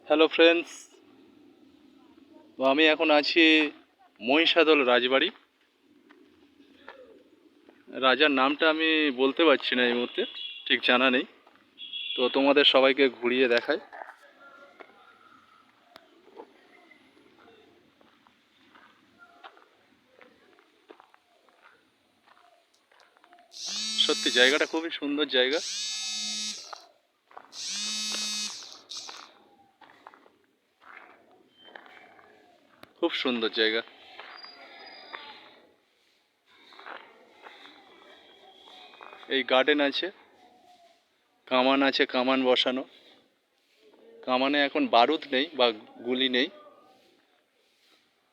Hello friends, তো আমি এখন আছি মহিষাদল রাজবাড়ি। রাজার নামটা আমি বলতে পারছি না এই মুহূর্তে, ঠিক জানা নেই। তো তোমাদের সবাইকে ঘুরিয়ে দেখাই। সত্যি জায়গাটা খুবই সুন্দর জায়গা। খুব সুন্দর জায়গা। এই গার্ডেন আছে, কামান আছে, কামান বসানো। কামানে এখন বারুদ নেই বা গুলি নেই।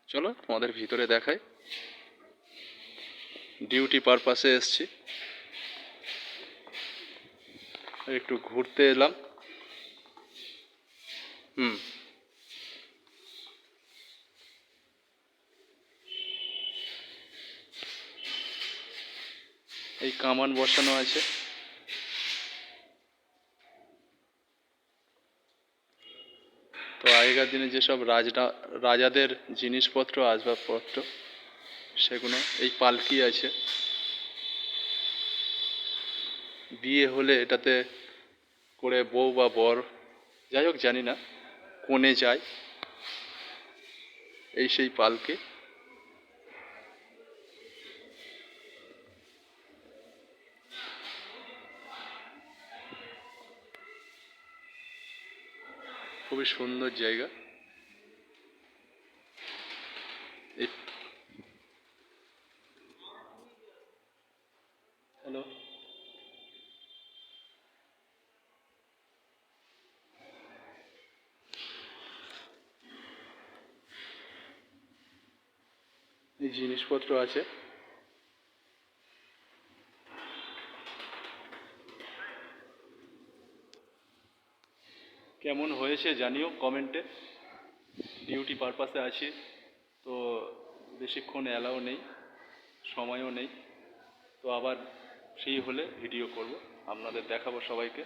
চলো তোমাদের ভিতরে দেখাই। ডিউটি পারপাসে এসছি, একটু ঘুরতে এলাম। হুম, এই কামান বসানো আছে। তো আগেকার দিনে যেসব রাজাদের জিনিসপত্র, আসবাবপত্র, সেগুলো। এই পালকি আছে, বিয়ে হলে এটাতে করে বউ বা বর, যাই হোক জানি না, কনে যায়। এই সেই পালকি। খুবই সুন্দর জায়গা। এই হ্যালো, এই জিনিসপত্র আছে। কেমন হয়েছে জানিও কমেন্টে। ডিউটি পারপাসে আছি, তো বেশিক্ষণ অ্যালাও নেই, সময়ও নেই। তো আবার ফ্রি হলে ভিডিও করব, আপনাদের দেখাবো সবাইকে।